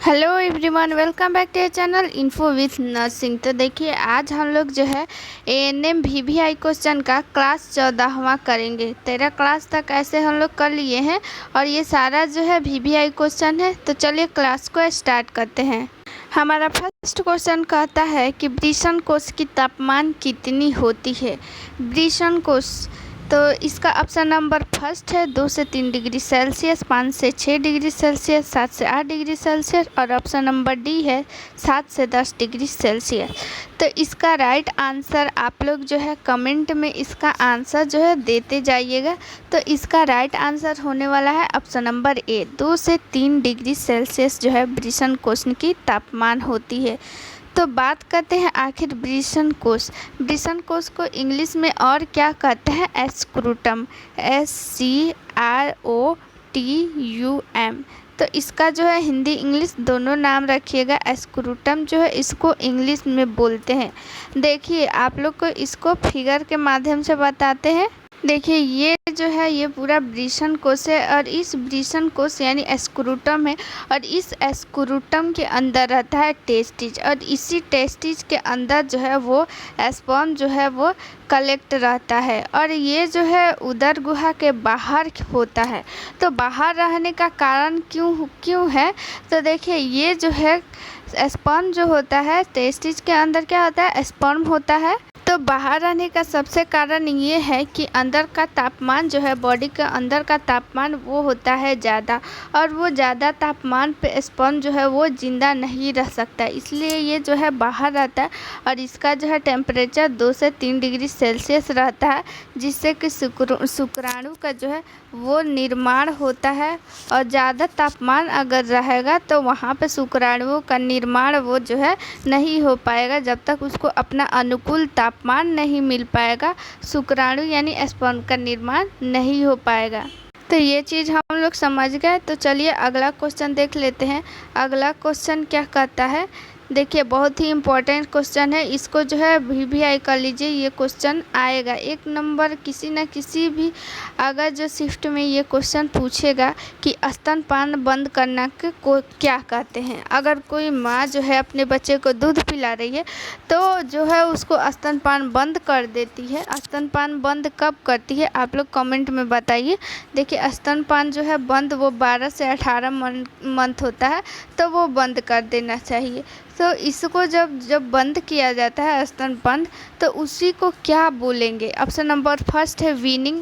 Hello everyone, welcome back to channel info with nursing. तो देखिए, आज हम लोग जो है एएनएम वीवीआई क्वेश्चन का क्लास 14वां करेंगे। 13 क्लास तक ऐसे हम लोग कर लिए हैं और ये सारा जो है वीवीआई क्वेश्चन है। तो चलिए क्लास को स्टार्ट करते हैं। हमारा फर्स्ट क्वेश्चन कहता है कि वृषण कोश की तापमान कितनी होती है। वृषण कोश, तो इसका ऑप्शन नंबर फर्स्ट है 2 से 3 डिग्री सेल्सियस, 5 से 6 डिग्री सेल्सियस, 7 से 8 डिग्री सेल्सियस और ऑप्शन नंबर डी है 7 से 10 डिग्री सेल्सियस। तो इसका राइट आंसर आप लोग जो है कमेंट में इसका आंसर जो है देते जाइएगा। तो इसका राइट आंसर होने वाला है ऑप्शन नंबर ए, 2 से 3 डिग्री सेल्सियस जो है वृषण कोश की तापमान होती है। तो बात करते हैं आखिर वृषण कोश को इंग्लिश में और क्या कहते हैं? एस्क्रूटम, SCROTUM। तो इसका जो है हिंदी इंग्लिश दोनों नाम रखिएगा। एस्क्रूटम जो है इसको इंग्लिश में बोलते हैं। देखिए, आप लोग को इसको फिगर के माध्यम से बताते हैं। देखिए, ये जो है ये पूरा वृषण कोश है और इस वृषण कोश यानी एस्क्रूटम है और इस एस्क्रूटम के अंदर रहता है टेस्टिज और इसी टेस्टिज के अंदर जो है वो स्पर्म जो है वो कलेक्ट रहता है और ये जो है उदर गुहा के बाहर होता है। तो बाहर रहने का कारण क्यों है? तो देखिए, ये जो है स्पर्म जो होता है टेस्टिज के अंदर क्या होता है? स्पर्म होता है। तो बाहर रहने का सबसे कारण ये है कि अंदर का तापमान जो है बॉडी के अंदर का तापमान वो होता है ज़्यादा और वो ज़्यादा तापमान पे स्पर्म जो है वो ज़िंदा नहीं रह सकता, इसलिए ये जो है बाहर रहता है और इसका जो है टेम्परेचर 2 से 3 डिग्री सेल्सियस रहता है, जिससे कि शुक्राणु का जो है वो निर्माण होता है। और ज़्यादा तापमान अगर रहेगा तो वहाँ पे शुक्राणुओं का निर्माण वो जो है नहीं हो पाएगा, जब तक उसको अपना अनुकूल तापमान नहीं मिल पाएगा शुक्राणु यानी स्पर्म का निर्माण नहीं हो पाएगा। तो ये चीज़ हम लोग समझ गए। तो चलिए अगला क्वेश्चन देख लेते हैं। अगला क्वेश्चन क्या कहता है? देखिए, बहुत ही इम्पोर्टेंट क्वेश्चन है, इसको जो है वीवीआई कर लीजिए। ये क्वेश्चन आएगा 1 नंबर किसी न किसी भी अगर जो शिफ्ट में ये क्वेश्चन पूछेगा कि स्तनपान बंद करना को क्या कहते हैं। अगर कोई माँ जो है अपने बच्चे को दूध पिला रही है तो जो है उसको स्तनपान बंद कर देती है। स्तनपान बंद कब करती है आप लोग कमेंट में बताइए। देखिए, स्तनपान जो है बंद वो 12 से 18 मंथ होता है, तो वो बंद कर देना चाहिए। तो इसको जब बंद किया जाता है स्तनपान, तो उसी को क्या बोलेंगे? ऑप्शन नंबर फर्स्ट है वीनिंग,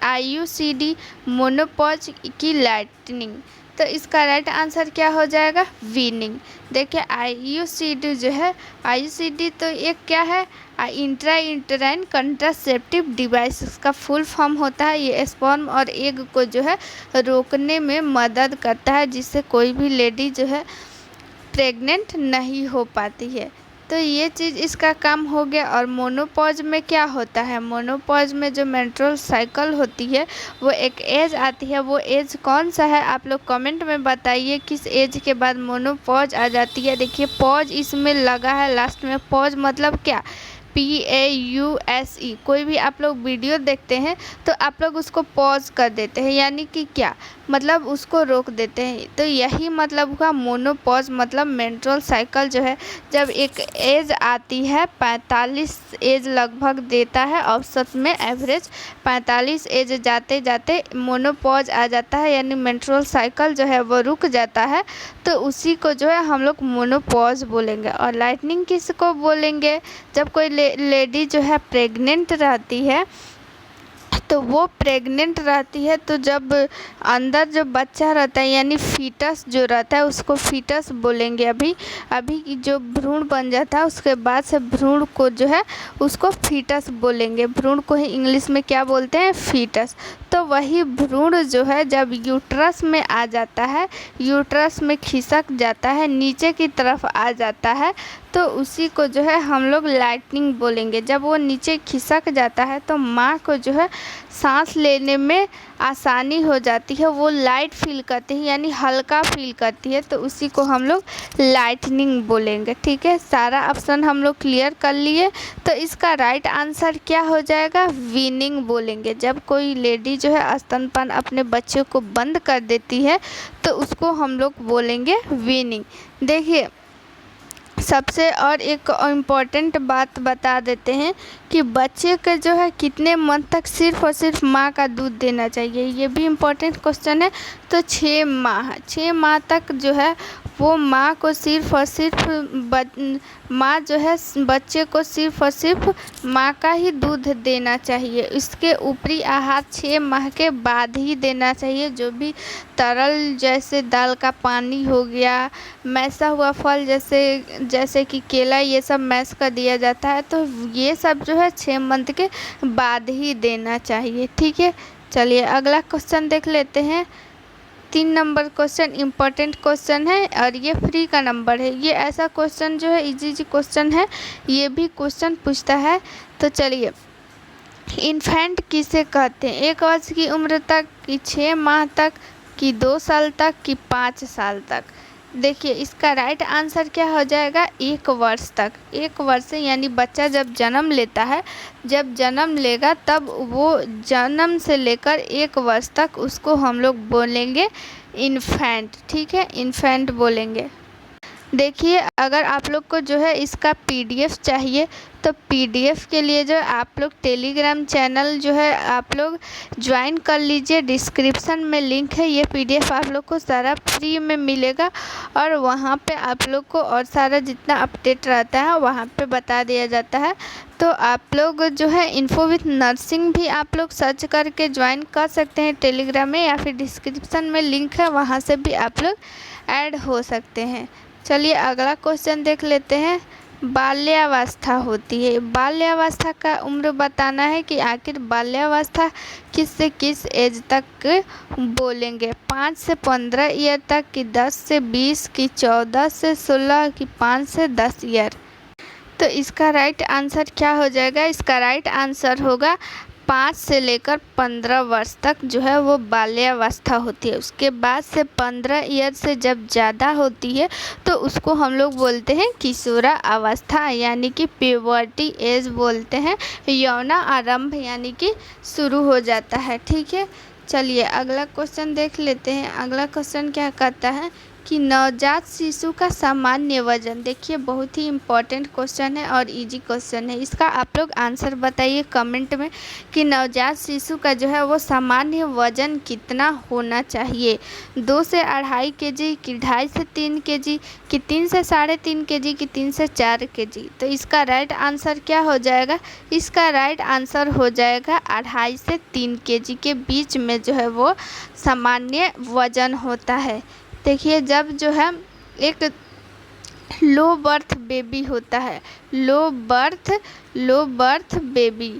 IUCD, मोनोपॉज की लाइटनिंग। तो इसका राइट आंसर क्या हो जाएगा? वीनिंग। देखिए, IUCD जो है IUCD तो एक क्या है? इंट्राइन कंट्रासेप्टिव डिवाइस, इसका फुल फॉर्म होता है। ये स्पर्म और एग को जो है रोकने में मदद करता है, जिससे कोई भी लेडी जो है प्रेग्नेंट नहीं हो पाती है। तो ये चीज़ इसका काम हो गया। और मोनोपॉज में क्या होता है? मोनोपॉज में जो मेंस्ट्रुअल साइकिल होती है वो एक एज आती है। वो एज कौन सा है आप लोग कमेंट में बताइए, किस एज के बाद मोनोपॉज आ जाती है। देखिए, पॉज इसमें लगा है लास्ट में। पॉज मतलब क्या? PAUSE। कोई भी आप लोग वीडियो देखते हैं तो आप लोग उसको पॉज कर देते हैं, यानी कि क्या मतलब उसको रोक देते हैं। तो यही मतलब हुआ मोनोपॉज, मतलब मेंस्ट्रुअल साइकिल जो है जब एक एज आती है 45 एज लगभग देता है, औसत में एवरेज 45 एज जाते जाते मोनोपॉज आ जाता है, यानी मेंस्ट्रुअल साइकिल जो है वो रुक जाता है। तो उसी को जो है हम लोग मोनोपॉज बोलेंगे। और लाइटनिंग किसको बोलेंगे? जब कोई लेडी जो है प्रेग्नेंट रहती है, तो वो प्रेग्नेंट रहती है तो जब अंदर जो बच्चा रहता है यानी फीटस जो रहता है उसको फीटस बोलेंगे। अभी जो भ्रूण बन जाता है उसके बाद से भ्रूण को जो है उसको फीटस बोलेंगे। भ्रूण को ही इंग्लिश में क्या बोलते हैं? फीटस। तो वही भ्रूण जो है जब यूट्रस में आ जाता है, यूट्रस में खिसक जाता है, नीचे की तरफ आ जाता है, तो उसी को जो है हम लोग लाइटनिंग बोलेंगे। जब वो नीचे खिसक जाता है तो माँ को जो है सांस लेने में आसानी हो जाती है, वो लाइट फील करती है यानी हल्का फील करती है, तो उसी को हम लोग लाइटनिंग बोलेंगे। ठीक है, सारा ऑप्शन हम लोग क्लियर कर लिए। तो इसका राइट आंसर क्या हो जाएगा? वीनिंग बोलेंगे। जब कोई लेडी जो है स्तनपान अपने बच्चे को बंद कर देती है तो उसको हम लोग बोलेंगे वीनिंग। देखिए सबसे और एक इम्पॉर्टेंट बात बता देते हैं कि बच्चे के जो है कितने मंथ तक सिर्फ़ और सिर्फ माँ का दूध देना चाहिए, ये भी इम्पॉर्टेंट क्वेश्चन है। तो 6 माह तक जो है वो माँ को सिर्फ़ और सिर्फ माँ जो है बच्चे को सिर्फ़ और सिर्फ माँ का ही दूध देना चाहिए। इसके ऊपरी आहार 6 माह के बाद ही देना चाहिए। जो भी तरल जैसे दाल का पानी हो गया, मैसा हुआ फल जैसे कि केला, ये सब मैश कर दिया जाता है, तो ये सब जो है 6 मंथ के बाद ही देना चाहिए। ठीक है, चलिए अगला क्वेश्चन देख लेते हैं। 3 नंबर क्वेश्चन इम्पोर्टेंट क्वेश्चन है और ये फ्री का नंबर है। ये ऐसा क्वेश्चन जो है इजी क्वेश्चन है, ये भी क्वेश्चन पूछता है। तो चलिए, इन्फेंट किसे कहते हैं? 1 वर्ष की उम्र तक, कि 6 माह तक, कि 2 साल तक, कि 5 साल तक? देखिए इसका राइट आंसर क्या हो जाएगा? 1 वर्ष तक। 1 वर्ष यानी बच्चा जब जन्म लेता है, जब जन्म लेगा तब वो जन्म से लेकर 1 वर्ष तक उसको हम लोग बोलेंगे इन्फेंट। ठीक है, इन्फेंट बोलेंगे। देखिए अगर आप लोग को जो है इसका पीडीएफ चाहिए तो पीडीएफ के लिए जो आप लोग टेलीग्राम चैनल जो है आप लोग ज्वाइन कर लीजिए। डिस्क्रिप्शन में लिंक है, ये पीडीएफ आप लोग को सारा फ्री में मिलेगा और वहाँ पे आप लोग को और सारा जितना अपडेट रहता है वहाँ पे बता दिया जाता है। तो आप लोग जो है इन्फो विथ नर्सिंग भी आप लोग सर्च करके ज्वाइन कर सकते हैं टेलीग्राम में, या फिर डिस्क्रिप्शन में लिंक है वहाँ से भी आप लोग ऐड हो सकते हैं। चलिए अगला क्वेश्चन देख लेते हैं। बाल्यावस्था होती है, बाल्यावस्था का उम्र बताना है कि आखिर बाल्यावस्था किस से किस एज तक बोलेंगे? 5 से 15 ईयर तक, कि 10 से 20, कि 14 से 16, कि 5 से 10 ईयर? तो इसका राइट आंसर क्या हो जाएगा? इसका राइट आंसर होगा 5 से लेकर 15 वर्ष तक जो है वो बाल्यावस्था होती है। उसके बाद से 15 ईयर से जब ज़्यादा होती है तो उसको हम लोग बोलते हैं किशोरा अवस्था, यानी कि प्यूबर्टी एज बोलते हैं। यौना आरंभ यानी कि शुरू हो जाता है। ठीक है, चलिए अगला क्वेश्चन देख लेते हैं। अगला क्वेश्चन क्या कहता है कि नवजात शिशु का सामान्य वजन। देखिए बहुत ही इम्पॉर्टेंट क्वेश्चन है और इजी क्वेश्चन है। इसका आप लोग आंसर बताइए कमेंट में कि नवजात शिशु का जो है वो सामान्य वजन कितना होना चाहिए? 2 से 2.5 केजी, कि 2.5 से 3 केजी, कि 3 से 3.5 केजी, कि 3 से 4 केजी? तो इसका राइट आंसर क्या हो जाएगा? इसका राइट आंसर हो जाएगा 2.5 से 3 केजी के बीच में जो है वो सामान्य वजन होता है। देखिए जब जो है एक लो बर्थ बेबी होता है, लो बर्थ बेबी,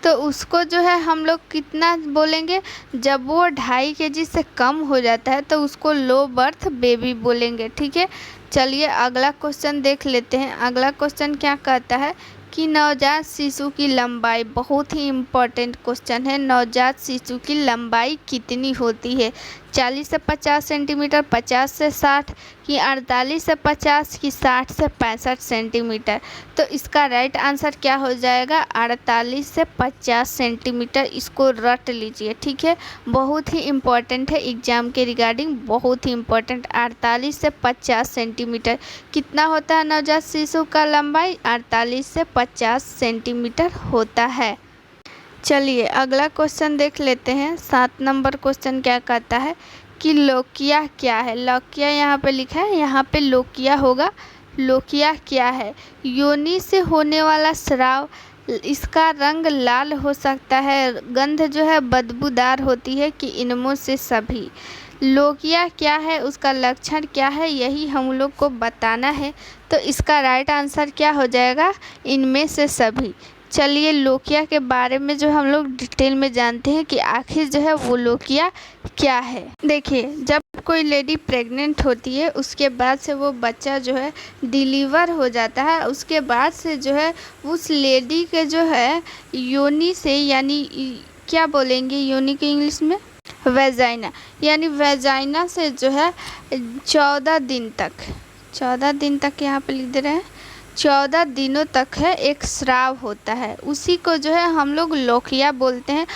तो उसको जो है हम लोग कितना बोलेंगे? जब वो 2.5 केजी से कम हो जाता है तो उसको लो बर्थ बेबी बोलेंगे। ठीक है, चलिए अगला क्वेश्चन देख लेते हैं। अगला क्वेश्चन क्या कहता है कि नवजात शिशु की लंबाई, बहुत ही इम्पोर्टेंट क्वेश्चन है। नवजात शिशु की लंबाई कितनी होती है? 40 से 50 सेंटीमीटर, 50 से 60, कि 48 से 50, कि 60 से 65 सेंटीमीटर? तो इसका राइट आंसर क्या हो जाएगा? 48 से 50 सेंटीमीटर। इसको रट लीजिए। ठीक है, बहुत ही इम्पोर्टेंट है एग्जाम के रिगार्डिंग, बहुत ही इम्पोर्टेंट। 48 से 50 सेंटीमीटर कितना होता है नवजात शिशु का लंबाई? 48 से 50 सेंटीमीटर होता है। चलिए अगला क्वेश्चन देख लेते हैं। 7 नंबर क्वेश्चन क्या कहता है कि लोकिया क्या है? लोकिया यहाँ पे लिखा है, यहाँ पे लोकिया होगा। लोकिया क्या है? योनि से होने वाला स्राव, इसका रंग लाल हो सकता है, गंध जो है बदबूदार होती है, कि इनमें से सभी? लोकिया क्या है, उसका लक्षण क्या है, यही हम लोग को बताना है। तो इसका राइट आंसर क्या हो जाएगा? इनमें से सभी। चलिए लोकिया के बारे में जो हम लोग डिटेल में जानते हैं कि आखिर जो है वो लोकिया क्या है। देखिए जब कोई लेडी प्रेग्नेंट होती है उसके बाद से वो बच्चा जो है डिलीवर हो जाता है, उसके बाद से जो है उस लेडी के जो है योनि से, यानी क्या बोलेंगे योनि के इंग्लिश में? वेजाइना, यानी वेजाइना से जो है 14 दिन तक यहाँ पे लिख दे रहे हैं, 14 दिनों तक है एक स्राव होता है, उसी को जो है हम लोग लोकिया बोलते हैं।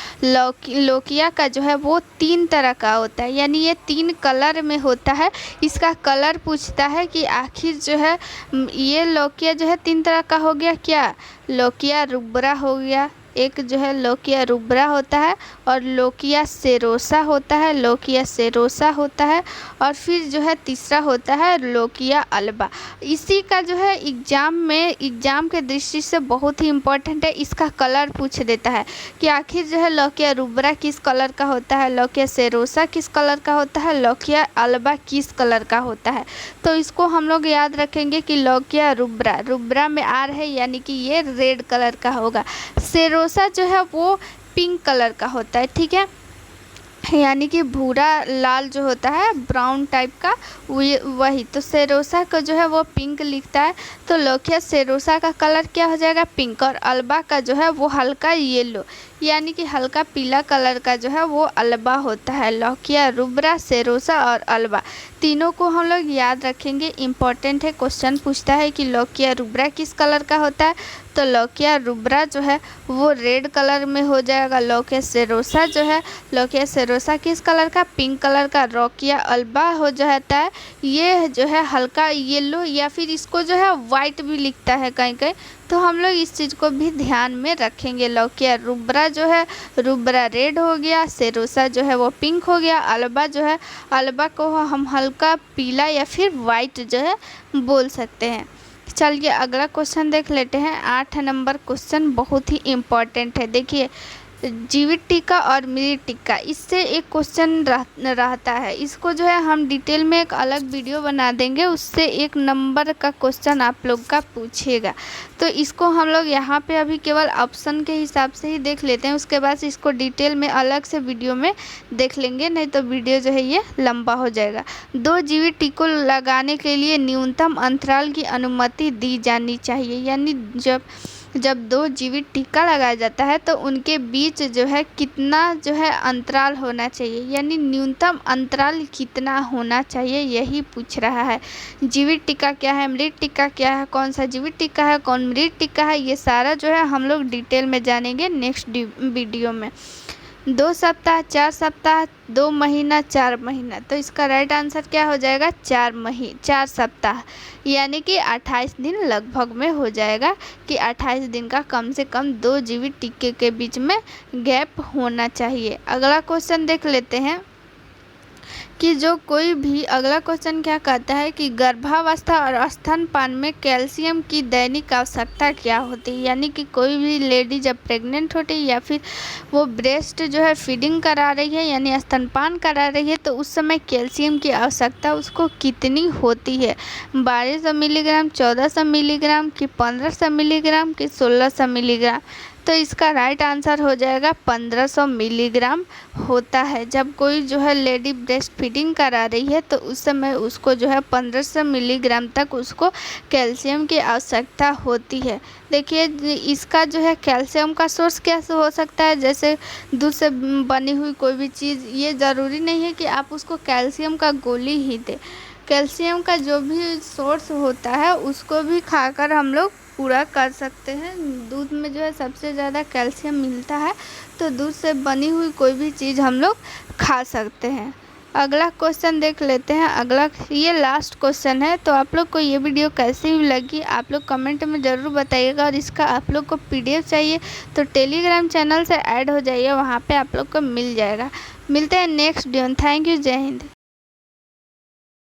लोकिया का जो है वो 3 तरह का होता है, यानी ये 3 कलर में होता है। इसका कलर पूछता है कि आखिर जो है ये लोकिया जो है 3 तरह का हो गया क्या, लोकिया रुब्रा हो गया, एक जो है लोकिया रुब्रा होता है, और लोकिया सेरोसा होता है, लोकिया सेरोसा होता है, और फिर जो है तीसरा होता है लोकिया अल्बा। इसी का जो है एग्ज़ाम के दृष्टि से बहुत ही इम्पोर्टेंट है। इसका कलर पूछ देता है कि आखिर जो है लोकिया रुब्रा किस कलर का होता है, लोकिया सेरोसा किस कलर का होता है, लोकिया अल्बा किस कलर का होता है। तो इसको हम लोग याद रखेंगे कि लोकिया रुब्रा, रुब्रा में आर है यानी कि ये रेड कलर का होगा। सेरोसा जो है वो पिंक कलर का होता है, ठीक है, यानी कि भूरा लाल जो होता है ब्राउन टाइप का वही। तो सेरोसा का जो है वो पिंक लिखता है, तो लोकिया सेरोसा का कलर क्या हो जाएगा, पिंक। और अल्बा का जो है वो हल्का येलो यानी कि हल्का पीला कलर का जो है वो अल्बा होता है। लोकिया रुब्रा, सेरोसा और अल्बा तीनों को हम लोग याद रखेंगे, इम्पॉर्टेंट है। क्वेश्चन पूछता है कि लोकिया रुब्रा किस कलर का होता है, तो लोकिया रुब्रा जो है वो रेड कलर में हो जाएगा। लोकिया सेरोसा जो है, लोकिया सेरोसा किस कलर का, पिंक कलर का। लोकिया अल्बा हो जाता है ये जो है हल्का येलो, या फिर इसको जो है वाइट भी लिखता है कहीं कहीं, तो हम लोग इस चीज़ को भी ध्यान में रखेंगे। लोकिया रुब्रा जो है, रुब्रा रेड हो गया, सेरोसा जो है वो पिंक हो गया, अल्बा जो है, अल्बा को हम हल्का पीला या फिर वाइट जो है बोल सकते हैं। चलिए अगला क्वेश्चन देख लेते हैं। 8 नंबर क्वेश्चन बहुत ही इम्पॉर्टेंट है। देखिए, जीवित टीका और मृत टीका, इससे एक क्वेश्चन रहता है। इसको जो है हम डिटेल में एक अलग वीडियो बना देंगे, उससे 1 नंबर का क्वेश्चन आप लोग का पूछेगा। तो इसको हम लोग यहाँ पे अभी केवल ऑप्शन के हिसाब से ही देख लेते हैं, उसके बाद इसको डिटेल में अलग से वीडियो में देख लेंगे, नहीं तो वीडियो जो है ये लंबा हो जाएगा। 2 जीवित टीकों लगाने के लिए न्यूनतम अंतराल की अनुमति दी जानी चाहिए, यानी जब 2 जीवित टीका लगाया जाता है तो उनके बीच जो है कितना जो है अंतराल होना चाहिए, यानी न्यूनतम अंतराल कितना होना चाहिए, यही पूछ रहा है। जीवित टीका क्या है, मृत टीका क्या है, कौन सा जीवित टीका है, कौन मृत टीका है, ये सारा जो है हम लोग डिटेल में जानेंगे नेक्स्ट वीडियो में। 2 सप्ताह, 4 सप्ताह, 2 महीना, 4 महीना, तो इसका राइट आंसर क्या हो जाएगा, 4 सप्ताह, यानी कि 28 दिन लगभग में हो जाएगा कि 28 दिन का कम से कम 2 जीवित टीके के बीच में गैप होना चाहिए। अगला क्वेश्चन देख लेते हैं कि जो कोई भी, अगला क्वेश्चन क्या कहता है कि गर्भावस्था और स्तनपान में कैल्शियम की दैनिक आवश्यकता क्या होती है, यानी कि कोई भी लेडी जब प्रेग्नेंट होती है या फिर वो ब्रेस्ट जो है फीडिंग करा रही है यानी स्तनपान करा रही है, तो उस समय कैल्शियम की आवश्यकता उसको कितनी होती है, 1200 मिलीग्राम, 1400 मिलीग्राम कि 1500 मिलीग्राम कि 1600 मिलीग्राम। तो इसका राइट आंसर हो जाएगा 1500 मिलीग्राम होता है। जब कोई जो है लेडी ब्रेस्ट फीडिंग करा रही है तो उस समय उसको जो है 1500 मिलीग्राम तक उसको कैल्शियम की आवश्यकता होती है। देखिए, इसका जो है कैल्शियम का सोर्स कैसे हो सकता है, जैसे दूध से बनी हुई कोई भी चीज़, ये ज़रूरी नहीं है कि आप उसको कैल्शियम का गोली ही दें। कैल्शियम का जो भी सोर्स होता है उसको भी खाकर हम लोग पूरा कर सकते हैं। दूध में जो है सबसे ज़्यादा कैल्शियम मिलता है, तो दूध से बनी हुई कोई भी चीज़ हम लोग खा सकते हैं। अगला क्वेश्चन देख लेते हैं। अगला, ये लास्ट क्वेश्चन है, तो आप लोग को ये वीडियो कैसी लगी आप लोग कमेंट में ज़रूर बताइएगा। और इसका आप लोग को PDF चाहिए तो टेलीग्राम चैनल से ऐड हो जाइए, वहाँ पे आप लोग को मिल जाएगा। मिलते हैं नेक्स्ट वीडियो। थैंक यू, जय हिंद।